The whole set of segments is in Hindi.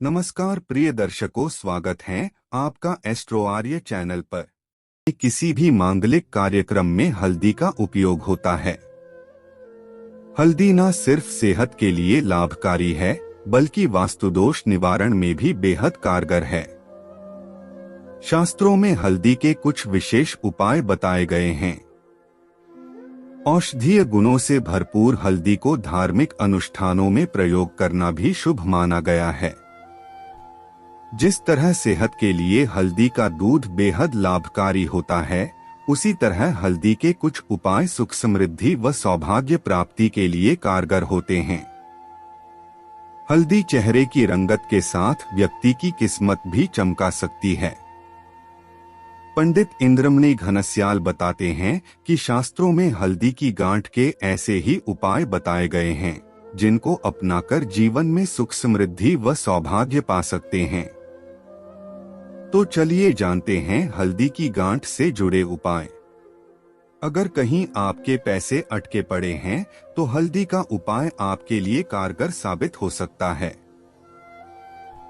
नमस्कार प्रिय दर्शकों, स्वागत है आपका एस्ट्रो आर्य चैनल पर। किसी भी मांगलिक कार्यक्रम में हल्दी का उपयोग होता है। हल्दी न सिर्फ सेहत के लिए लाभकारी है बल्कि वास्तुदोष निवारण में भी बेहद कारगर है। शास्त्रों में हल्दी के कुछ विशेष उपाय बताए गए हैं। औषधीय गुणों से भरपूर हल्दी को धार्मिक अनुष्ठानों में प्रयोग करना भी शुभ माना गया है। जिस तरह सेहत के लिए हल्दी का दूध बेहद लाभकारी होता है, उसी तरह हल्दी के कुछ उपाय सुख समृद्धि व सौभाग्य प्राप्ति के लिए कारगर होते हैं। हल्दी चेहरे की रंगत के साथ व्यक्ति की किस्मत भी चमका सकती है। पंडित इंद्रमणि घनश्याल बताते हैं कि शास्त्रों में हल्दी की गांठ के ऐसे ही उपाय बताए गए हैं जिनको अपनाकर जीवन में सुख समृद्धि व सौभाग्य पा सकते हैं। तो चलिए जानते हैं हल्दी की गांठ से जुड़े उपाय। अगर कहीं आपके पैसे अटके पड़े हैं तो हल्दी का उपाय आपके लिए कारगर साबित हो सकता है।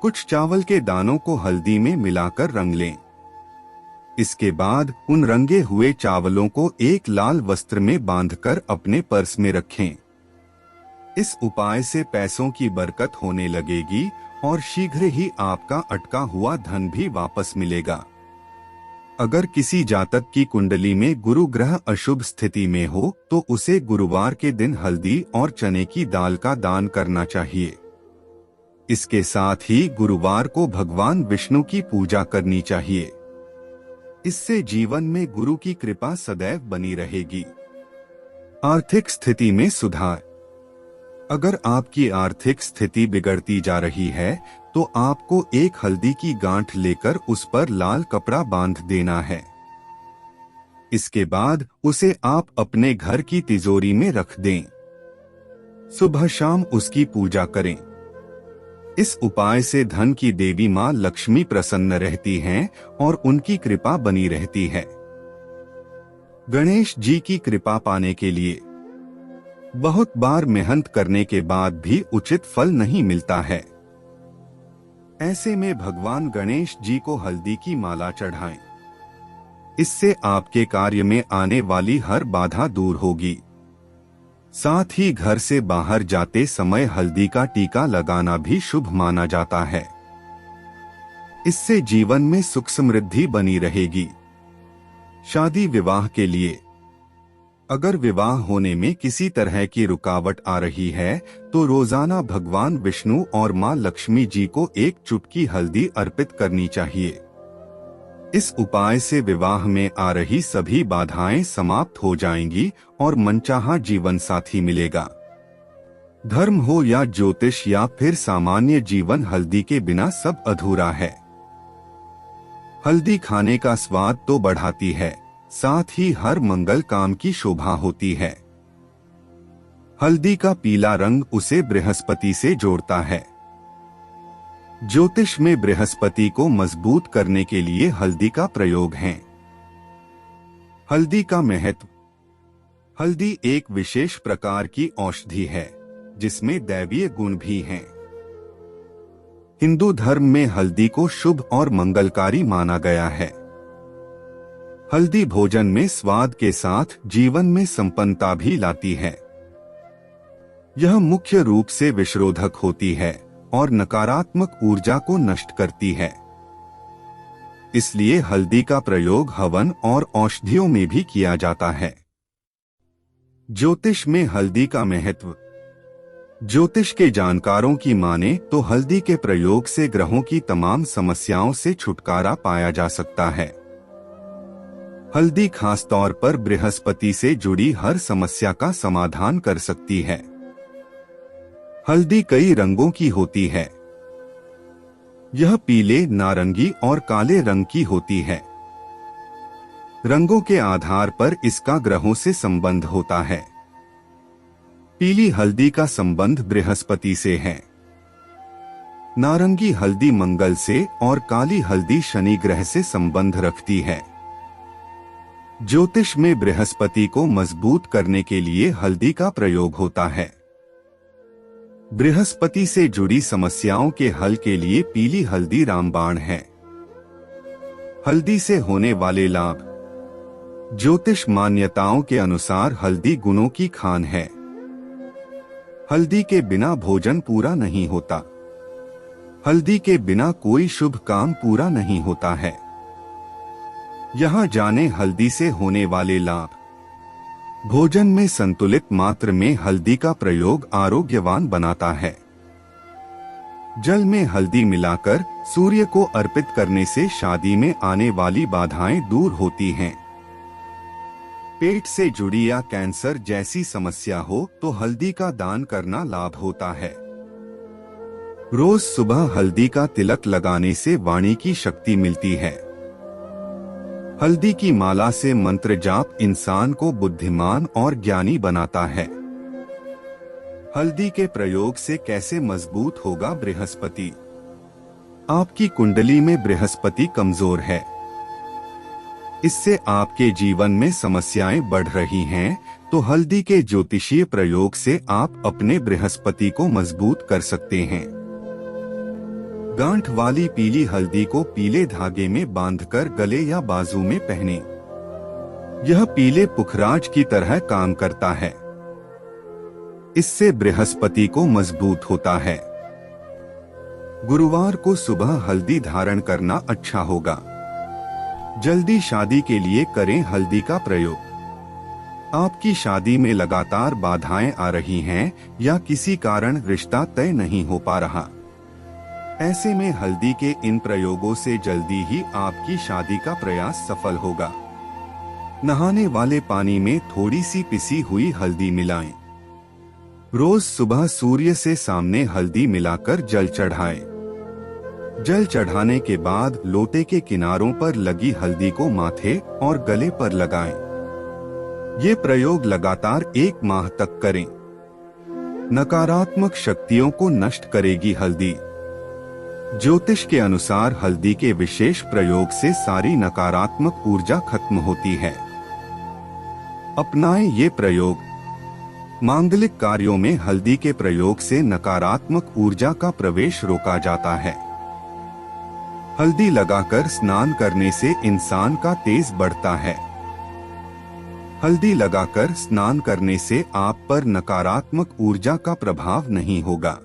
कुछ चावल के दानों को हल्दी में मिलाकर रंग लें। इसके बाद उन रंगे हुए चावलों को एक लाल वस्त्र में बांधकर अपने पर्स में रखें। इस उपाय से पैसों की बरकत होने लगेगी और शीघ्र ही आपका अटका हुआ धन भी वापस मिलेगा। अगर किसी जातक की कुंडली में गुरु ग्रह अशुभ स्थिति में हो तो उसे गुरुवार के दिन हल्दी और चने की दाल का दान करना चाहिए। इसके साथ ही गुरुवार को भगवान विष्णु की पूजा करनी चाहिए। इससे जीवन में गुरु की कृपा सदैव बनी रहेगी। आर्थिक स्थिति में सुधार। अगर आपकी आर्थिक स्थिति बिगड़ती जा रही है तो आपको एक हल्दी की गांठ लेकर उस पर लाल कपड़ा बांध देना है। इसके बाद उसे आप अपने घर की तिजोरी में रख दें। सुबह शाम उसकी पूजा करें। इस उपाय से धन की देवी मां लक्ष्मी प्रसन्न रहती हैं और उनकी कृपा बनी रहती है। गणेश जी की कृपा पाने के लिए बहुत बार मेहनत करने के बाद भी उचित फल नहीं मिलता है। ऐसे में भगवान गणेश जी को हल्दी की माला चढ़ाएं। इससे आपके कार्य में आने वाली हर बाधा दूर होगी। साथ ही घर से बाहर जाते समय हल्दी का टीका लगाना भी शुभ माना जाता है। इससे जीवन में सुख समृद्धि बनी रहेगी। शादी विवाह के लिए अगर विवाह होने में किसी तरह की रुकावट आ रही है तो रोजाना भगवान विष्णु और मां लक्ष्मी जी को एक चुटकी हल्दी अर्पित करनी चाहिए। इस उपाय से विवाह में आ रही सभी बाधाएं समाप्त हो जाएंगी और मनचाहा जीवन साथी मिलेगा। धर्म हो या ज्योतिष या फिर सामान्य जीवन, हल्दी के बिना सब अधूरा है। हल्दी खाने का स्वाद तो बढ़ाती है, साथ ही हर मंगल काम की शोभा होती है। हल्दी का पीला रंग उसे बृहस्पति से जोड़ता है। ज्योतिष में बृहस्पति को मजबूत करने के लिए हल्दी का प्रयोग है। हल्दी का महत्व। हल्दी एक विशेष प्रकार की औषधि है जिसमें दैवीय गुण भी हैं। हिंदू धर्म में हल्दी को शुभ और मंगलकारी माना गया है। हल्दी भोजन में स्वाद के साथ जीवन में संपन्नता भी लाती है। यह मुख्य रूप से विषरोधक होती है और नकारात्मक ऊर्जा को नष्ट करती है। इसलिए हल्दी का प्रयोग हवन और औषधियों में भी किया जाता है। ज्योतिष में हल्दी का महत्व। ज्योतिष के जानकारों की माने तो हल्दी के प्रयोग से ग्रहों की तमाम समस्याओं से छुटकारा पाया जा सकता है। हल्दी खास तौर पर बृहस्पति से जुड़ी हर समस्या का समाधान कर सकती है। हल्दी कई रंगों की होती है। यह पीले, नारंगी और काले रंग की होती है। रंगों के आधार पर इसका ग्रहों से संबंध होता है। पीली हल्दी का संबंध बृहस्पति से है। नारंगी हल्दी मंगल से और काली हल्दी शनि ग्रह से संबंध रखती है। ज्योतिष में बृहस्पति को मजबूत करने के लिए हल्दी का प्रयोग होता है। बृहस्पति से जुड़ी समस्याओं के हल के लिए पीली हल्दी रामबाण है। हल्दी से होने वाले लाभ। ज्योतिष मान्यताओं के अनुसार हल्दी गुणों की खान है। हल्दी के बिना भोजन पूरा नहीं होता। हल्दी के बिना कोई शुभ काम पूरा नहीं होता है। यहाँ जाने हल्दी से होने वाले लाभ। भोजन में संतुलित मात्रा में हल्दी का प्रयोग आरोग्यवान बनाता है। जल में हल्दी मिलाकर सूर्य को अर्पित करने से शादी में आने वाली बाधाएं दूर होती हैं। पेट से जुड़ी या कैंसर जैसी समस्या हो तो हल्दी का दान करना लाभ होता है। रोज सुबह हल्दी का तिलक लगाने से वाणी की शक्ति मिलती है। हल्दी की माला से मंत्र जाप इंसान को बुद्धिमान और ज्ञानी बनाता है। हल्दी के प्रयोग से कैसे मजबूत होगा बृहस्पति। आपकी कुंडली में बृहस्पति कमजोर है। इससे आपके जीवन में समस्याएं बढ़ रही हैं, तो हल्दी के ज्योतिषीय प्रयोग से आप अपने बृहस्पति को मजबूत कर सकते हैं। गांठ वाली पीली हल्दी को पीले धागे में बांधकर गले या बाजू में पहने। यह पीले पुखराज की तरह काम करता है। इससे बृहस्पति को मजबूत होता है। गुरुवार को सुबह हल्दी धारण करना अच्छा होगा। जल्दी शादी के लिए करें हल्दी का प्रयोग। आपकी शादी में लगातार बाधाएं आ रही हैं या किसी कारण रिश्ता तय नहीं हो पा रहा। ऐसे में हल्दी के इन प्रयोगों से जल्दी ही आपकी शादी का प्रयास सफल होगा। नहाने वाले पानी में थोड़ी सी पिसी हुई हल्दी मिलाएं। रोज सुबह सूर्य से सामने हल्दी मिलाकर जल चढ़ाएं। जल चढ़ाने के बाद लोटे के किनारों पर लगी हल्दी को माथे और गले पर लगाएं। ये प्रयोग लगातार 1 माह तक करें। नकारात्मक शक्तियों को नष्ट करेगी हल्दी। ज्योतिष के अनुसार हल्दी के विशेष प्रयोग से सारी नकारात्मक ऊर्जा खत्म होती है। अपनाएं ये प्रयोग। मांगलिक कार्यों में हल्दी के प्रयोग से नकारात्मक ऊर्जा का प्रवेश रोका जाता है। हल्दी लगाकर स्नान करने से इंसान का तेज बढ़ता है। हल्दी लगाकर स्नान करने से आप पर नकारात्मक ऊर्जा का प्रभाव नहीं होगा।